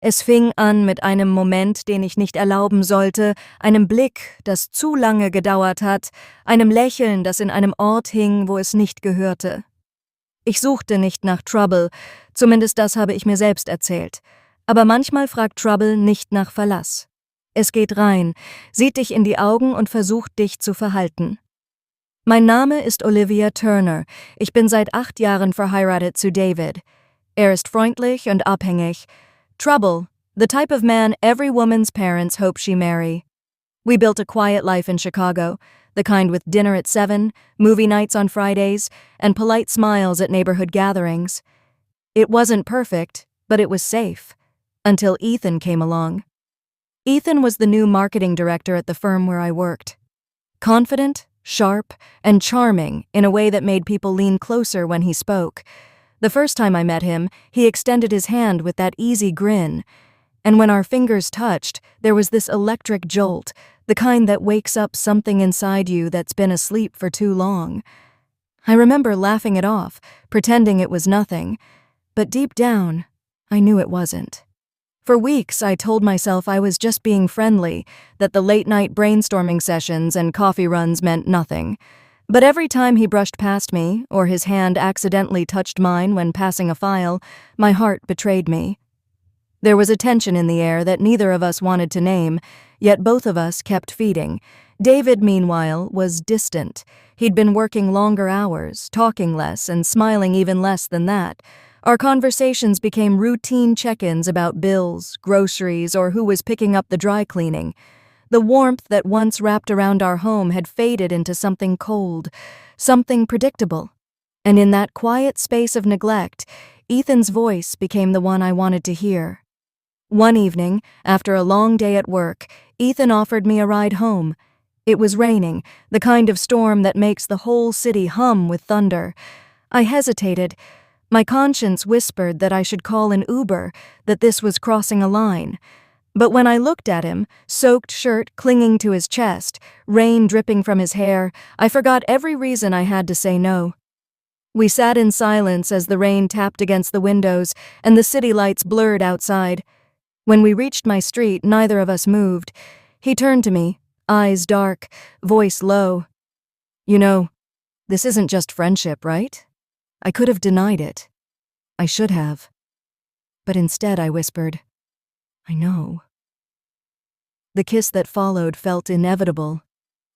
Es fing an mit einem Moment, den ich nicht erlauben sollte, einem Blick, das zu lange gedauert hat, einem Lächeln, das in einem Ort hing, wo es nicht gehörte. Ich suchte nicht nach Trouble, zumindest das habe ich mir selbst erzählt. Aber manchmal fragt Trouble nicht nach Verlass. Es geht rein, sieht dich in die Augen und versucht, dich zu verhalten. Mein Name ist Olivia Turner. Ich bin seit 8 Jahren verheiratet zu David. Er ist freundlich und abhängig. Trouble, the type of man every woman's parents hope she marry. We built a quiet life in Chicago, the kind with dinner at 7, movie nights on Fridays, and polite smiles at neighborhood gatherings. It wasn't perfect, but it was safe. Until Ethan came along. Ethan was the new marketing director at the firm where I worked. Confident, sharp, and charming in a way that made people lean closer when he spoke. The first time I met him, he extended his hand with that easy grin, and when our fingers touched, there was this electric jolt, the kind that wakes up something inside you that's been asleep for too long. I remember laughing it off, pretending it was nothing, but deep down, I knew it wasn't. For weeks, I told myself I was just being friendly, that the late-night brainstorming sessions and coffee runs meant nothing. But every time he brushed past me, or his hand accidentally touched mine when passing a file, my heart betrayed me. There was a tension in the air that neither of us wanted to name, yet both of us kept feeding. David, meanwhile, was distant. He'd been working longer hours, talking less, and smiling even less than that. Our conversations became routine check-ins about bills, groceries, or who was picking up the dry cleaning. The warmth that once wrapped around our home had faded into something cold, something predictable. And in that quiet space of neglect, Ethan's voice became the one I wanted to hear. One evening, after a long day at work, Ethan offered me a ride home. It was raining, the kind of storm that makes the whole city hum with thunder. I hesitated. My conscience whispered that I should call an Uber, that this was crossing a line. But when I looked at him, soaked shirt clinging to his chest, rain dripping from his hair, I forgot every reason I had to say no. We sat in silence as the rain tapped against the windows and the city lights blurred outside. When we reached my street, neither of us moved. He turned to me, eyes dark, voice low. "You know, this isn't just friendship, right?" I could have denied it. I should have. But instead I whispered, "I know." The kiss that followed felt inevitable.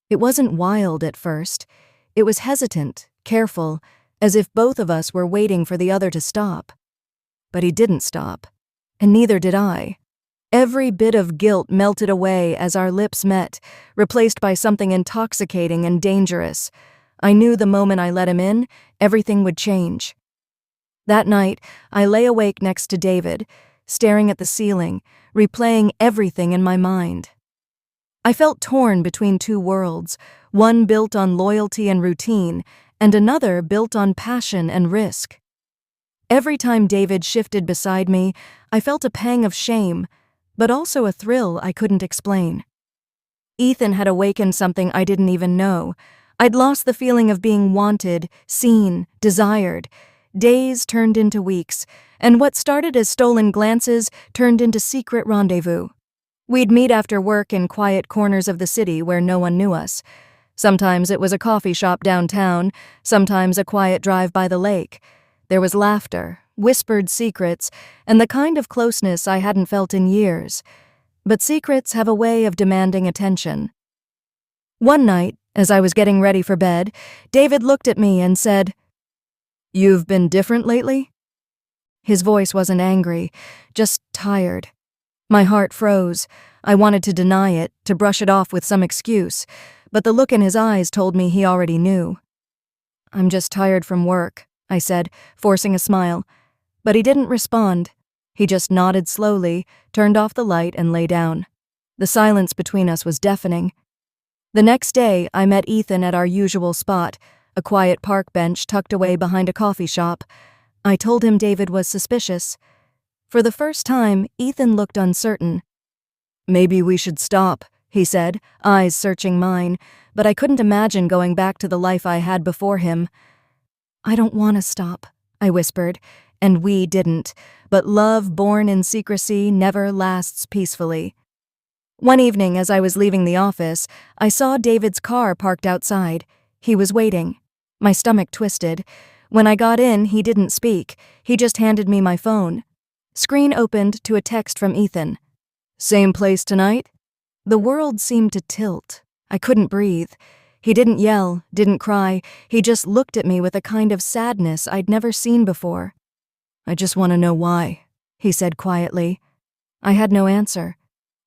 It wasn't wild at first. It was hesitant, careful, as if both of us were waiting for the other to stop. But he didn't stop, and neither did I. Every bit of guilt melted away as our lips met, replaced by something intoxicating and dangerous. I knew the moment I let him in, everything would change. That night, I lay awake next to David, staring at the ceiling, replaying everything in my mind. I felt torn between two worlds, one built on loyalty and routine, and another built on passion and risk. Every time David shifted beside me, I felt a pang of shame, but also a thrill I couldn't explain. Ethan had awakened something I didn't even know. I'd lost the feeling of being wanted, seen, desired. Days turned into weeks, and what started as stolen glances turned into secret rendezvous. We'd meet after work in quiet corners of the city where no one knew us. Sometimes it was a coffee shop downtown, sometimes a quiet drive by the lake. There was laughter, whispered secrets, and the kind of closeness I hadn't felt in years. But secrets have a way of demanding attention. One night, as I was getting ready for bed, David looked at me and said, "You've been different lately?" His voice wasn't angry, just tired. My heart froze. I wanted to deny it, to brush it off with some excuse, but the look in his eyes told me he already knew. "I'm just tired from work," I said, forcing a smile. But he didn't respond. He just nodded slowly, turned off the light, and lay down. The silence between us was deafening. The next day, I met Ethan at our usual spot, a quiet park bench tucked away behind a coffee shop. I told him David was suspicious. For the first time, Ethan looked uncertain. "Maybe we should stop," he said, eyes searching mine, but I couldn't imagine going back to the life I had before him. "I don't want to stop," I whispered, and we didn't, but love born in secrecy never lasts peacefully. One evening, as I was leaving the office, I saw David's car parked outside. He was waiting. My stomach twisted. When I got in, he didn't speak. He just handed me my phone. Screen opened to a text from Ethan. "Same place tonight?" The world seemed to tilt. I couldn't breathe. He didn't yell, didn't cry. He just looked at me with a kind of sadness I'd never seen before. "I just want to know why," he said quietly. I had no answer.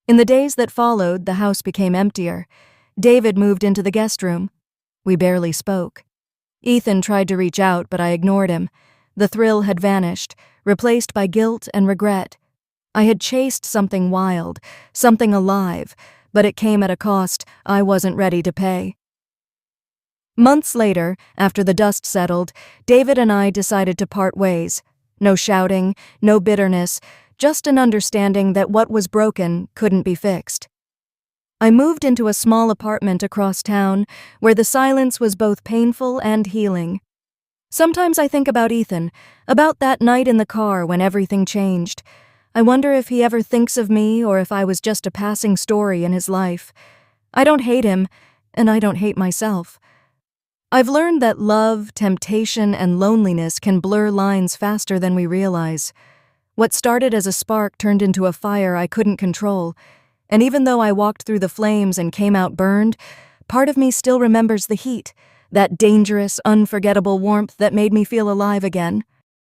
In the days that followed, the house became emptier. David moved into the guest room. We barely spoke. Ethan tried to reach out, but I ignored him. The thrill had vanished, replaced by guilt and regret. I had chased something wild, something alive, but it came at a cost I wasn't ready to pay. Months later, after the dust settled, David and I decided to part ways. No shouting, no bitterness, just an understanding that what was broken couldn't be fixed. I moved into a small apartment across town where the silence was both painful and healing. Sometimes I think about Ethan, about that night in the car when everything changed. I wonder if he ever thinks of me or if I was just a passing story in his life. I don't hate him, and I don't hate myself. I've learned that love, temptation, and loneliness can blur lines faster than we realize. What started as a spark turned into a fire I couldn't control, and even though I walked through the flames and came out burned, part of me still remembers the heat, that dangerous, unforgettable warmth that made me feel alive again.